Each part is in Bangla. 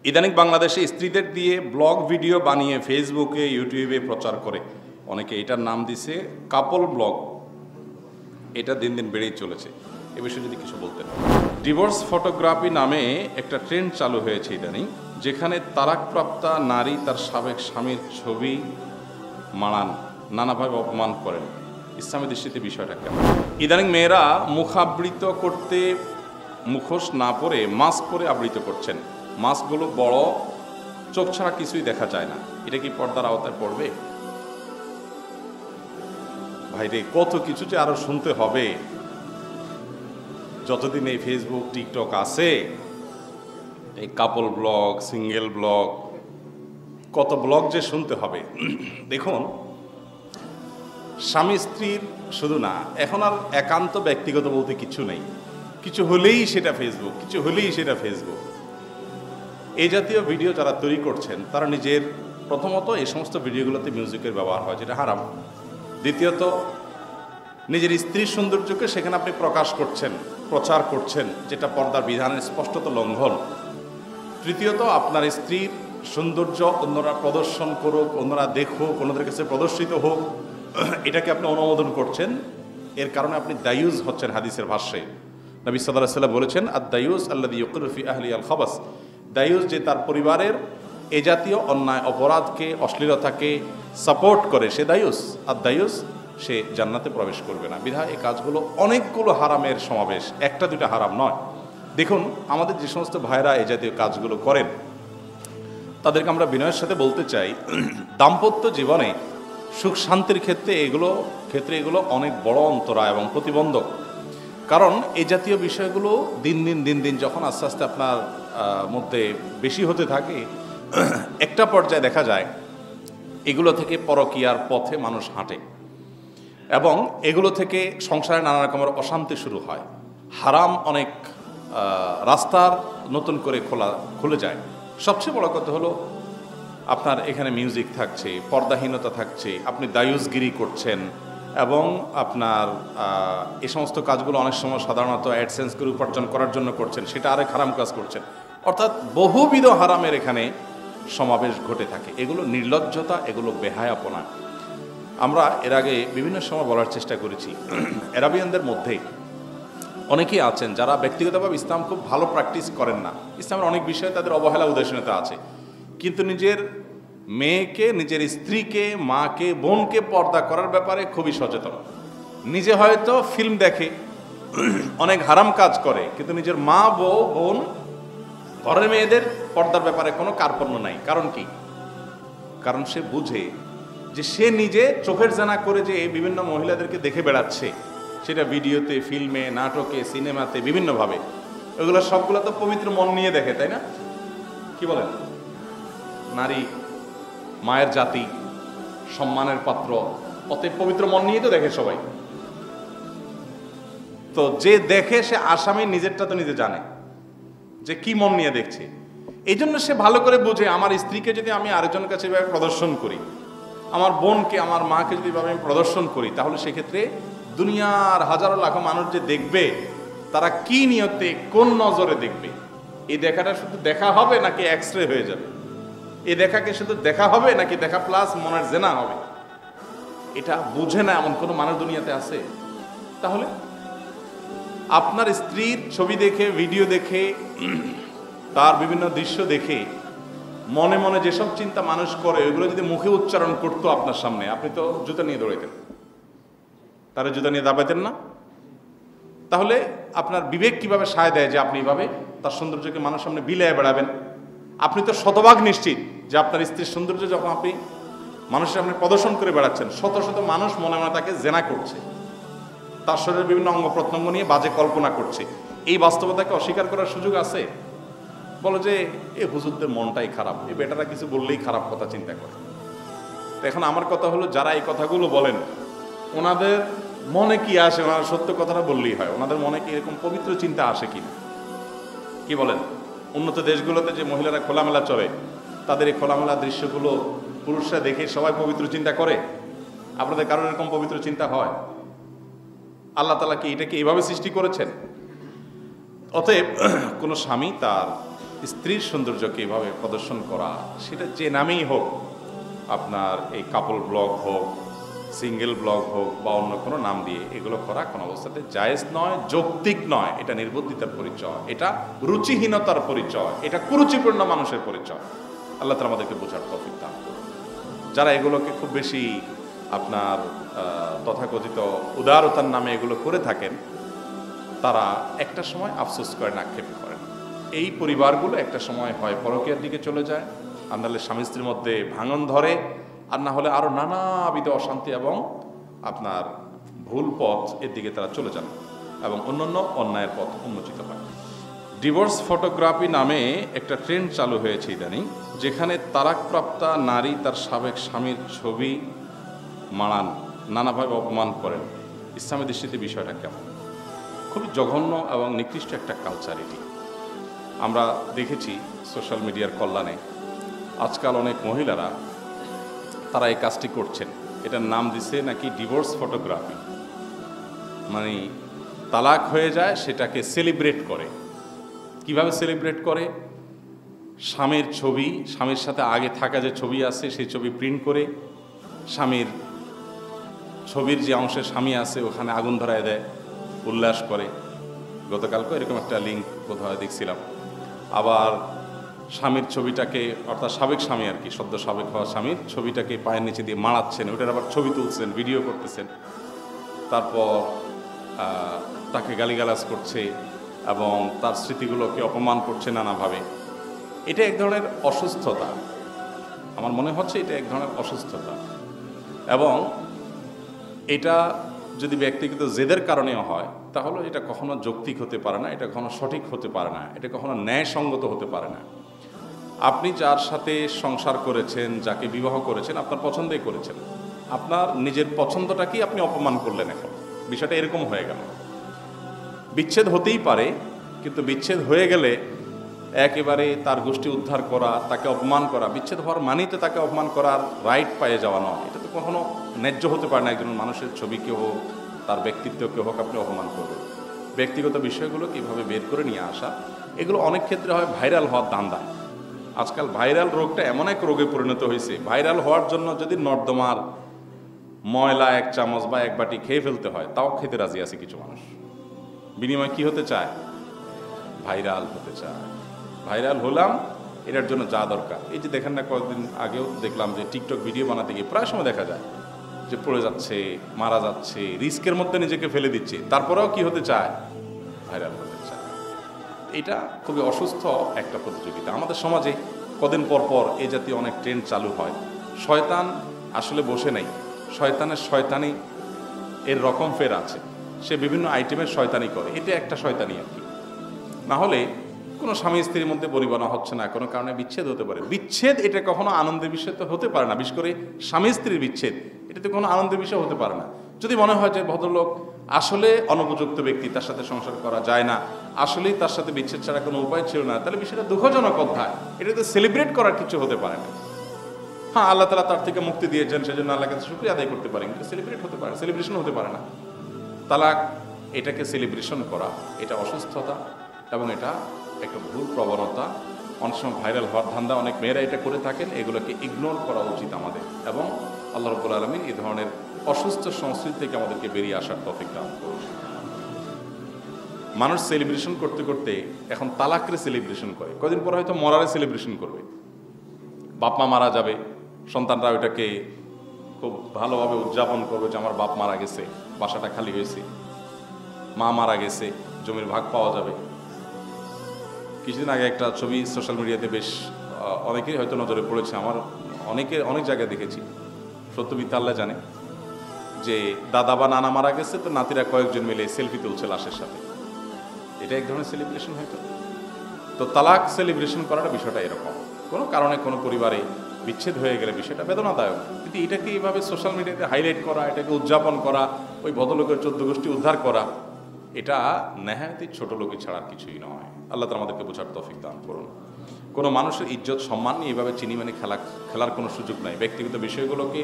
ইদানিং বাংলাদেশে স্ত্রীদের দিয়ে ব্লগ ভিডিও বানিয়ে ফেসবুকে ইউটিউবে প্রচার করে অনেকে এটার নাম দিছে কাপল ব্লগ। এটা দিন দিন বেড়েই চলেছে। এ বিষয়ে যদি কিছু বলতেন। ডিভোর্স ফটোগ্রাফি নামে একটা ট্রেন্ড চালু হয়েছে ইদানিং, যেখানে তালাকপ্রাপ্তা নারী তার সাবেক স্বামীর ছবি মাড়ান, নানাভাবে অপমান করেন। ইসলামী দৃষ্টিতে বিষয়টা কেমন? ইদানিং মেয়েরা মুখাবৃত করতে মুখোশ না পরে মাস্ক পরে আবৃত করছেন। মাস্কগুলো বড়, চোখ ছাড়া কিছুই দেখা যায় না। এটা কি পর্দার আওতায় পড়বে? ভাইরে, কত কিছু যে আরো শুনতে হবে। যতদিন এই ফেসবুক টিকটক আছে, এই কাপল ব্লগ, সিঙ্গেল ব্লগ, কত ব্লগ যে শুনতে হবে। দেখুন, স্বামী স্ত্রীর শুধু না, এখন আর একান্ত ব্যক্তিগত বলতে কিছু নেই। কিছু হলেই সেটা ফেসবুক, কিছু হলেই সেটা ফেসবুক। এই জাতীয় ভিডিও যারা তৈরি করছেন তারা নিজের, প্রথমত এই সমস্ত ভিডিওগুলোতে মিউজিকের ব্যবহার হয়, যেটা হারাম। দ্বিতীয়ত, নিজের স্ত্রীর সৌন্দর্যকে সেখানে আপনি প্রকাশ করছেন, প্রচার করছেন, যেটা পর্দার বিধানের স্পষ্টত লঙ্ঘন। তৃতীয়ত, আপনার স্ত্রীর সৌন্দর্য অন্যরা প্রদর্শন করুক, অন্যরা দেখুক, অন্যদের কাছে প্রদর্শিত হোক, এটাকে আপনি অনুমোদন করছেন। এর কারণে আপনি দায়ুজ হচ্ছেন। হাদিসের ভাষ্যে নবী সাল্লাল্লাহু আলাইহি ওয়াসাল্লাম বলেছেন, আদ-দায়ুস আল্লাযী ইউকিরু ফি আহলি আল-খাবাস। দায়ুস যে তার পরিবারের এ জাতীয় অন্যায় অপরাধকে, অশ্লীলতাকে সাপোর্ট করে, সে দায়ুস। আদ-দায়ুস, সে জান্নাতে প্রবেশ করবে না। বিধায় এই কাজগুলো অনেকগুলো হারামের সমাবেশ, একটা দুটা হারাম নয়। দেখুন, আমাদের যে সমস্ত ভাইরা এই জাতীয় কাজগুলো করেন, তাদেরকে আমরা বিনয়ের সাথে বলতে চাই, দাম্পত্য জীবনে সুখ শান্তির ক্ষেত্রে এগুলো অনেক বড় অন্তরায় এবং প্রতিবন্ধক। কারণ এই জাতীয় বিষয়গুলো দিন দিন যখন আস্তে আস্তে আপনার মধ্যে বেশি হতে থাকে, একটা পর্যায়ে দেখা যায় এগুলো থেকে পরকীয়ার পথে মানুষ হাঁটে এবং এগুলো থেকে সংসারে নানা রকমের অশান্তি শুরু হয়। হারাম অনেক রাস্তার নতুন করে খুলে যায়। সবচেয়ে বড় কথা হলো, আপনার এখানে মিউজিক থাকছে, পর্দাহীনতা থাকছে, আপনি দায়ুসগিরি করছেন এবং আপনার এই সমস্ত কাজগুলো অনেক সময় সাধারণত অ্যাডসেন্স করে উপার্জন করার জন্য করছেন, সেটা আরেক হারাম কাজ করছেন। অর্থাৎ বহুবিধ হারামের এখানে সমাবেশ ঘটে থাকে। এগুলো নির্লজ্জতা, এগুলো বেহায়াপনা। আমরা এর আগে বিভিন্ন সময় বলার চেষ্টা করেছি, আরবিয়ানদের মধ্যে অনেকেই আছেন যারা ব্যক্তিগতভাবে ইসলাম খুব ভালো প্র্যাকটিস করেন না। ইসলামের অনেক বিষয়ে তাদের অবহেলা উদাসীনতা আছে, কিন্তু নিজের মেয়েকে, নিজের স্ত্রীকে, মাকে, বোনকে পর্দা করার ব্যাপারে খুবই সচেতন। নিজে হয়তো ফিল্ম দেখে, অনেক হারাম কাজ করে, কিন্তু নিজের মা, বউ, বোন, ঘরের মেয়েদের পর্দার ব্যাপারে কোনো কার্পণ্য নাই। কারণ কি? কারণ সে বুঝে যে সে নিজে চোখের জানা করে যে বিভিন্ন মহিলাদেরকে দেখে বেড়াচ্ছে, সেটা ভিডিওতে, ফিল্মে, নাটকে, সিনেমাতে, বিভিন্নভাবে, ওইগুলো সবগুলো তো পবিত্র মন নিয়ে দেখে, তাই না? কি বলেন? নারী মায়ের জাতি, সম্মানের পাত্র, অতএব পবিত্র মন নিয়ে তো দেখে সবাই। তো যে দেখে সে আসামি, নিজেরটা তো নিজে জানে যে কি মন নিয়ে দেখছে। এই জন্য সে ভালো করে বোঝে, আমার স্ত্রীকে যদি আমি আরেকজনের কাছে এভাবে প্রদর্শন করি, আমার বোনকে, আমার মাকে যদি এভাবে আমি প্রদর্শন করি, তাহলে সেক্ষেত্রে দুনিয়ার হাজারো লাখো মানুষ যে দেখবে, তারা কি নিয়তে, কোন নজরে দেখবে? এই দেখাটা শুধু দেখা হবে নাকি এক্সরে হয়ে যাবে? এই দেখাকে শুধু দেখা হবে নাকি দেখা প্লাস মনের জেনা হবে? এটা বুঝে না এমন কোনো মানুষ দুনিয়াতে আছে? তাহলে আপনার স্ত্রীর ছবি দেখে, ভিডিও দেখে, তার বিভিন্ন দৃশ্য দেখে মনে মনে যেসব চিন্তা মানুষ করে, ওইগুলো যদি মুখে উচ্চারণ করতো আপনার সামনে, আপনি তো জুতা নিয়ে দৌড়াইতেন। তারা জুতা নিয়ে দাবাইতেন না? তাহলে আপনার বিবেক কিভাবে সায় দেয় যে আপনি এইভাবে তার সৌন্দর্যকে মানুষের সামনে বিলায় বেড়াবেন? আপনি তো শতভাগ নিশ্চিত যে আপনার স্ত্রীর সৌন্দর্য যখন আপনি মানুষের সামনে প্রদর্শন করে বেড়াচ্ছেন, শত শত মানুষ মনে মনে তাকে জেনা করছে, তার শরীরের বিভিন্ন অঙ্গ প্রত্যঙ্গ নিয়ে বাজে কল্পনা করছে। এই বাস্তবতাকে অস্বীকার করার সুযোগ আছে? বলো যে এ হুজুরদের মনটাই খারাপ, এই বেটারা কিছু বললেই খারাপ কথা চিন্তা করে। তো এখন আমার কথা হলো, যারা এই কথাগুলো বলেন, ওনাদের মনে কি আসে? ওনারা সত্য কথাটা বললেই হয়। ওনাদের মনে কি এরকম পবিত্র চিন্তা আসে কিনা? কি বলেন? উন্নত দেশগুলোতে যে মহিলারা খোলামেলা চলে, তাদের এই খোলামেলা দৃশ্যগুলো পুরুষরা দেখে সবাই পবিত্র চিন্তা করে? আপনাদের কারোর এরকম পবিত্র চিন্তা হয়? আল্লাহ তাআলা কি এটাকে এইভাবে সৃষ্টি করেছেন? অতএব কোনো স্বামী তার স্ত্রীর সৌন্দর্যকে এভাবে প্রদর্শন করা, সেটা যে নামেই হোক, আপনার এই কাপল ব্লগ হোক, সিঙ্গেল ব্লগ হোক বা অন্য কোনো নাম দিয়ে এগুলো করা কোনো অবস্থাতে জায়েজ নয়, যৌক্তিক নয়। এটা নির্বুদ্ধিতার পরিচয়, এটা রুচিহীনতার পরিচয়, এটা কুরুচিপূর্ণ মানুষের পরিচয়। আল্লাহ তাআলা আমাদেরকে বোঝার তৌফিক দান করুন। যারা এগুলোকে খুব বেশি আপনার তথাকথিত উদারতার নামে এগুলো করে থাকেন, তারা একটা সময় আফসোস করেন, আক্ষেপ করেন। এই পরিবারগুলো একটা সময় হয় পরকীয়ার দিকে চলে যায়, আর নাহলে স্বামী স্ত্রীর মধ্যে ভাঙন ধরে, আর না হলে আরও নানাবিধ অশান্তি এবং আপনার ভুল পথ এর দিকে তারা চলে যান এবং অন্যান্য অন্যায়ের পথ উন্মোচিত হয়। ডিভোর্স ফটোগ্রাফি নামে একটা ট্রেন্ড চালু হয়েছে ইদানিং, যেখানে তালাকপ্রাপ্তা নারী তার সাবেক স্বামীর ছবি মাড়ান, নানাভাবে অপমান করেন। ইসলামী দৃষ্টিতে বিষয়টা কেমন? খুবই জঘন্য এবং নিকৃষ্ট একটা কালচার এটি। আমরা দেখেছি সোশ্যাল মিডিয়ার কল্যাণে আজকাল অনেক মহিলারা তারা এই কাজটি করছেন। এটার নাম দিছে নাকি ডিভোর্স ফটোগ্রাফি, মানে তালাক হয়ে যায় সেটাকে সেলিব্রেট করে। কিভাবে সেলিব্রেট করে? স্বামীর ছবি, স্বামীর সাথে আগে থাকা যে ছবি আছে সেই ছবি প্রিন্ট করে, স্বামীর ছবির যে অংশে স্বামী আছে ওখানে আগুন ধরায় দেয়, উল্লাস করে। গতকালকে এরকম একটা লিঙ্ক কোথাও দেখছিলাম। আবার স্বামীর ছবিটাকে, অর্থাৎ সাবেক স্বামী আর কি, সদ্য সাবেক হওয়া স্বামীর ছবিটাকে পায়ের নিচে দিয়ে মাড়াচ্ছেন, ওটার আবার ছবি তুলছেন, ভিডিও করতেছেন, তারপর তাকে গালিগালাজ করছে এবং তার স্মৃতিগুলোকে অপমান করছে নানাভাবে। এটা এক ধরনের অসুস্থতা, আমার মনে হচ্ছে এটা এক ধরনের অসুস্থতা। এবং এটা যদি ব্যক্তিগত জেদের কারণেও হয় তাহলে এটা কখনো যৌক্তিক হতে পারে না, এটা কখনো সঠিক হতে পারে না, এটা কখনো ন্যায়সঙ্গত হতে পারে না। আপনি যার সাথে সংসার করেছেন, যাকে বিবাহ করেছেন, আপনার পছন্দেই করেছেন, আপনার নিজের পছন্দটাকেই আপনি অপমান করলেন। এখন বিষয়টা এরকম হয়ে গেল। বিচ্ছেদ হতেই পারে, কিন্তু বিচ্ছেদ হয়ে গেলে একেবারে তার গোষ্ঠী উদ্ধার করা, তাকে অপমান করা, বিচ্ছেদ হওয়ার মানেই তো তাকে অপমান করার রাইট পেয়ে যাওয়া নয়। এটা তো কখনো ন্যায্য হতে পারে না। একজন মানুষের ছবিকে হোক, তার ব্যক্তিত্বকে হোক আপনি অপমান করবেন। ব্যক্তিগত বিষয়গুলো কীভাবে বের করে নিয়ে আসা, এগুলো অনেক ক্ষেত্রে হয় ভাইরাল হওয়ার ধান্দা। আজকাল ভাইরাল রোগটা এমন এক রোগে পরিণত হয়েছে, ভাইরাল হওয়ার জন্য যদি নর্দমার ময়লা এক চামচ বা এক বাটি খেয়ে ফেলতে হয়, তাও খেতে রাজি আছে কিছু মানুষ। বিনিময় কি হতে চায়? ভাইরাল হতে চায়। ভাইরাল হলাম, এটার জন্য যা দরকার। এই যে দেখেন না, কয়েকদিন আগেও দেখলাম যে টিকটক ভিডিও বানাতে গিয়ে প্রায় সময় দেখা যায় যে পড়ে যাচ্ছে, মারা যাচ্ছে, রিস্কের মধ্যে নিজেকে ফেলে দিচ্ছে, তারপরেও কি হতে চায়? ভাইরাল হতে চায়। এটা খুবই অসুস্থ একটা প্রতিযোগিতা। আমাদের সমাজে কদিন পর পর এই জাতীয় অনেক ট্রেন্ড চালু হয়। শয়তান আসলে বসে নেই, শয়তানের শয়তানি এর রকম ফের আছে, সে বিভিন্ন আইটেমের শয়তানি করে। এটা একটা শয়তানি আর কি। না হলে কোনো স্বামী স্ত্রীর মধ্যে পরিবনা হচ্ছে না, কোনো কারণে বিচ্ছেদ হতে পারে। বিচ্ছেদ এটা কখনো আনন্দের বিষয় তো হতে পারে না, বিশেষ করে স্বামী স্ত্রীর বিচ্ছেদ, এটা তো কোনো আনন্দের বিষয় হতে পারে না। যদি মনে হয় যে ভদ্রলোক আসলে অনুপযুক্ত ব্যক্তি, তার সাথে সংসার করা যায় না, আসলেই তার সাথে বিচ্ছেদ ছাড়া কোনো উপায় ছিল না, তাহলে বিষয়টা দুঃখজনক অধ্যায়। এটা তো সেলিব্রেট করার কিছু হতে পারে না। হ্যাঁ, আল্লাহ তাআলা তার থেকে মুক্তি দিয়েছেন, সেজন্য আল্লাহকে শুকরিয়া আদায় করতে পারেন, কিন্তু সেলিব্রেট হতে পারে, সেলিব্রেশন হতে পারে না। তালাক এটাকে সেলিব্রেশন করা, এটা অসুস্থতা এবং এটা একটা ভুল প্রবণতা। অনেক সময় ভাইরাল হওয়ার ধান্দা অনেক মেয়েরা এটা করে থাকেন। এগুলোকে ইগনোর করা উচিত আমাদের, এবং আল্লাহ রাব্বুল আলামিন এই ধরনের অসুস্থ সংস্কৃতি থেকে আমাদেরকে বেরিয়ে আসার তৌফিক দান করুন। মানুষ সেলিব্রেশন করতে করতে এখন তালাকরে সেলিব্রেশন করে, কদিন পরে হয়তো মরারে সেলিব্রেশন করবে। বাপ মা মারা যাবে, সন্তানরা ওইটাকে খুব ভালোভাবে উদযাপন করবে যে আমার বাপ মারা গেছে, বাসাটা খালি হয়েছে, মা মারা গেছে, জমির ভাগ পাওয়া যাবে। কিছুদিন আগে একটা ছবি সোশ্যাল মিডিয়াতে বেশ অনেকেই হয়তো নজরে পড়েছে, আমার অনেক জায়গায় দেখেছি, সত্য মিথ্যা আল্লাহ জানে, যে দাদা বা নানা মারা গেছে, তো নাতিরা কয়েকজন মিলে সেলফি তুলছে লাশের সাথে। এটা এক ধরনের সেলিব্রেশন হয়তো। তো তালাক সেলিব্রেশন করার বিষয়টা এরকম। কোনো কারণে কোনো পরিবারে বিচ্ছেদ হয়ে গেলে বিষয়টা বেদনাদায়ক, কিন্তু এটাকে এইভাবে সোশ্যাল মিডিয়াতে হাইলাইট করা, এটাকে উদযাপন করা, ওই ভদ্রলোকের 14 গোষ্ঠী উদ্ধার করা, এটা নেহায়াতি ছোট লোকই ছাড়ার কিছুই নয়। আল্লাহ তাআলা আমাদেরকে বোঝার তৌফিক দান করুন। কোনো মানুষের ইজ্জত সম্মান নিয়ে এইভাবে চিনিমানি খেলার কোনো সুযোগ নাই। ব্যক্তিগত বিষয়গুলোকে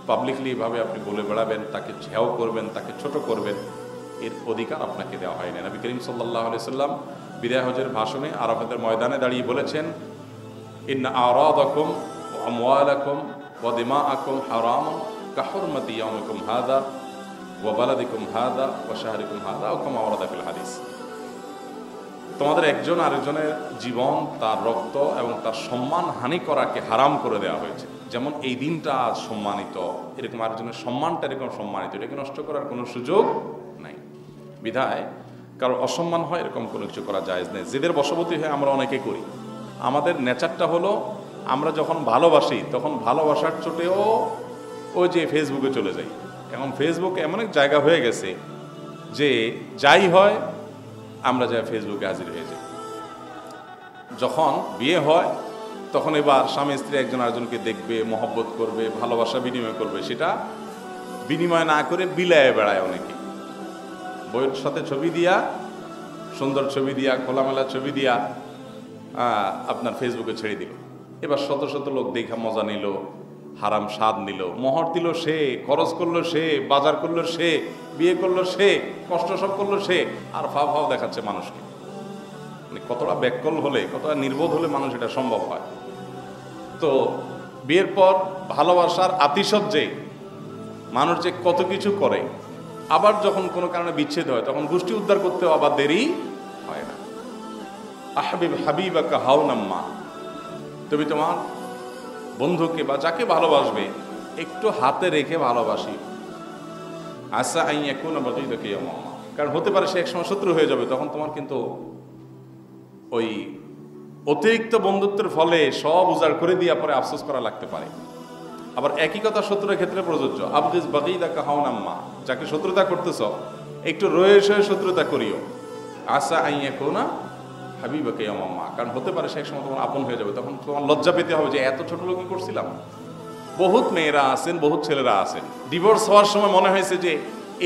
পাবলিকলি এভাবে আপনি বলে বেড়াবেন, তাকে ঝেও করবেন, তাকে ছোট করবেন, এর অধিকার আপনাকে দেওয়া হয় না। নবী করিম সাল্লাল্লাহু আলাইহি সাল্লাম বিদায় হজের ভাষণে আরাফাতের ময়দানে দাঁড়িয়ে বলেছেন, ইন্না আরাদাকুম ওয়া আমওয়ালাকুম ওয়া দিমাআকুম হারামুন কাহুরমাতি ইয়াউমিকুম হাযা ওয়া বালাদিকুম হাযা ওয়া শাহরিকুম হাযা ওয়া কামা ওয়ারাদা ফিল হাদিস। তোমাদের একজন আরেকজনের জীবন, তার রক্ত এবং তার সম্মান হানি করাকে হারাম করে দেওয়া হয়েছে। যেমন এই দিনটা আজ সম্মানিত, এরকম আরেকজনের সম্মানটা এরকম সম্মানিত, এটাকে নষ্ট করার কোনো সুযোগ নাই। বিধায় কারো অসম্মান হয় এরকম কোনো কিছু করা জায়েজ নেই। জেদের বশবর্তী হয়ে আমরা অনেকে করি। আমাদের নেচারটা হলো, আমরা যখন ভালোবাসি তখন ভালোবাসার চোটেও ওই যে ফেসবুকে চলে যাই। এখন ফেসবুক এমন এক জায়গা হয়ে গেছে যে যাই হয় আমরা যাই ফেসবুকে হাজির হয়ে যাই। যখন বিয়ে হয় তখন এবার স্বামী স্ত্রী একজন আরেকজনকে দেখবে, মহব্বত করবে, ভালোবাসা বিনিময় করবে, সেটা বিনিময় না করে বিলায়ে বেড়ায় অনেকে। বইয়ের সাথে ছবি দিয়া, সুন্দর ছবি দিয়া, খোলামেলা ছবি দিয়া আপনার ফেসবুকে ছেড়ে দিল। এবার শত শত লোক দেখা মজা নিল, হারাম স্বাদ নিল, মোহর দিল সে, খরচ করলো সে, বাজার করলো সে, বিয়ে করলো সে, কষ্ট সব করলো সে, আর ফাও ফাও দেখাচ্ছে মানুষকে। মানে কতটা ব্যাককল হলে, কতটা নির্বোধ হলে মানুষ এটা সম্ভব হয়। তো বিয়ের পর ভালোবাসার আতিশয্যে মানুষ যে কত কিছু করে, আবার যখন কোনো কারণে বিচ্ছেদ হয় তখন গোষ্ঠী উদ্ধার করতেও আবার দেরি হয় না। আহবিব হাবিবাকা হাওনাম্মা, তুমি তোমার বন্ধুকে বা যাকে ভালোবাসবে একটু হাতে রেখে ভালোবাসি। আসা আইয়া কোন বাকিদাকে, কারণ হতে পারে সে একসময় শত্রু হয়ে যাবে, তখন তোমার কিন্তু ওই অতিরিক্ত বন্ধুত্বের ফলে সব উজাড় করে দিয়ে পরে আফসোস করা লাগতে পারে। আবার একই কথা শত্রুর ক্ষেত্রে প্রযোজ্য। আবদিস বাকিদাকা হাওনাম্মা, যাকে শত্রুতা করতেছ একটু রয়ে সয়ে শত্রুতা করিও। আসা আইয়া কোনা হাবিবাকে আম্মা, কারণ হতে পারে সে একসময় তোমার আপন হয়ে যাবে, তখন তোমার লজ্জা পেতে হবে যে এত ছোট লোকই করছিলাম। বহুত মেয়েরা আছেন, বহুত ছেলেরা আছেন, ডিভোর্স হওয়ার সময় মনে হয়েছে যে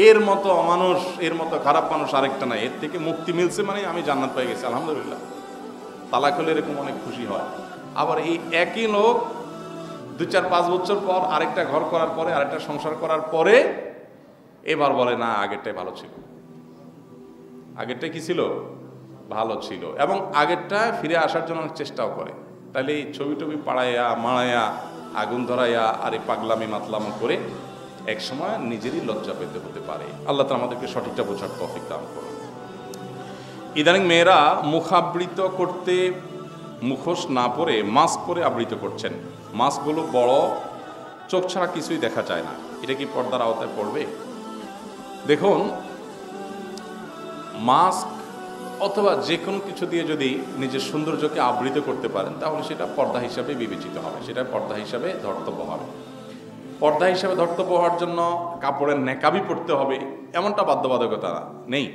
এর মতো অমানুষ, এর মতো খারাপ মানুষ আরেকটা নাই, এর থেকে মুক্তি মিলছে মানে আমি জান্নাত পেয়ে গেছি, আলহামদুলিল্লাহ। তালাক হলে এরকম অনেক খুশি হয়। আবার এই একই লোক 2-4-5 বছর পর আরেকটা ঘর করার পরে, আরেকটা সংসার করার পরে এবার বলে না আগেরটাই ভালো ছিল। আগেরটা কি ছিল? ভালো ছিল। এবং আগেরটা ফিরে আসার জন্য চেষ্টাও করে। তাহলে এই ছবি টবি পাড়াইয়া মাড়াইয়া আগুন ধরাইয়া আর এই পাগলামি মাতলামি করে একসময় নিজেরই লজ্জা পেতে হতে পারে। আল্লাহ তাআলা আমাদেরকে সঠিকটা বোঝার তৌফিক দান করুন। ইদানিং মেয়েরা মুখাবৃত করতে মুখোশ না পরে মাস্ক পরে আবৃত করছেন। মাস্কগুলো বড়, চোখ ছাড়া কিছুই দেখা যায় না। এটা কি পর্দার আওতায় পড়বে? দেখুন, মাস্ক অথবা যে কোনো কিছু দিয়ে যদি নিজের সৌন্দর্যকে আবৃত করতে পারেন তাহলে সেটা পর্দা হিসাবে বিবেচিত হবে, সেটা পর্দা হিসাবে ধর্তব্য হবে। পর্দা হিসাবে ধর্তব্য হওয়ার জন্য কাপড়ের নেকাবি পড়তে হবে এমনটা বাধ্যবাধকতা নেই।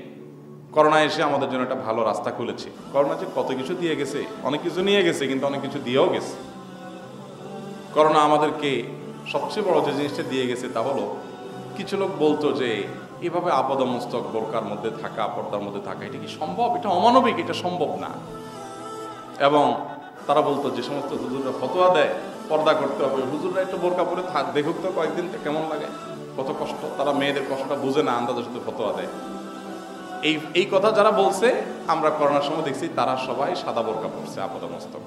করোনা এসে আমাদের জন্য একটা ভালো রাস্তা খুলেছে। করোনা যে কত কিছু দিয়ে গেছে, অনেক কিছু নিয়ে গেছে, কিন্তু অনেক কিছু দিয়েও গেছে। করোনা আমাদেরকে সবচেয়ে বড় যে জিনিসটা দিয়ে গেছে তা হলো, কিছু লোক বলতো যে এভাবে আপাদমস্তক বোরকার মধ্যে থাকা, পর্দার মধ্যে থাকা, এটা কি সম্ভব? এটা অমানবিক, এটা সম্ভব না। এবং তারা বলতো যে সমস্ত হুজুররা ফতোয়া দেয় পর্দা করতে হবে, হুজুররা একটু বোরকা পরে দেখুক তো কয়েকদিন কেমন লাগে, কত কষ্ট। তারা মেয়েদের কষ্টটা বুঝে না, আন্দাজে শুধু ফতোয়া দেয়। এই কথা যারা বলছে, আমরা করোনার সময় দেখছি তারা সবাই সাদা বোরকা পরছে আপাদমস্তক,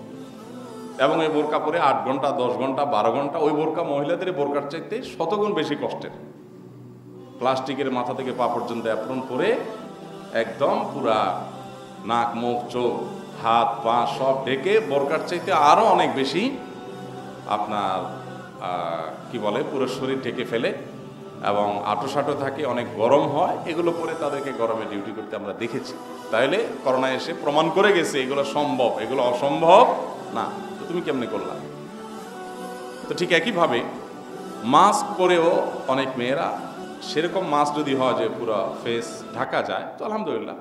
এবং এই বোরকা পরে 8 ঘন্টা 10 ঘন্টা 12 ঘন্টা, ওই বোরকা মহিলাদের বোরকার চাইতে শতগুণ বেশি কষ্টের। প্লাস্টিকের মাথা থেকে পা পর্যন্ত অ্যাপ্রন পরে একদম পুরা নাক মুখ চোখ হাত পা সব ঢেকে বোরকার চাইতে আরো অনেক বেশি আপনার কি বলে পুরো শরীর ঢেকে ফেলে এবং আঁটো থাকে, অনেক গরম হয়। এগুলো পরে তাদেরকে গরমে ডিউটি করতে আমরা দেখেছি। তাইলে করোনা এসে প্রমাণ করে গেছে এগুলো সম্ভব, এগুলো অসম্ভব না। তো তুমি কেমনে করলা? তো ঠিক একইভাবে মাস্ক পরেও অনেক মেয়েরা, সেরকম মাস্ক যদি হয় যে পুরো ফেস ঢাকা যায় তো আলহামদুলিল্লাহ,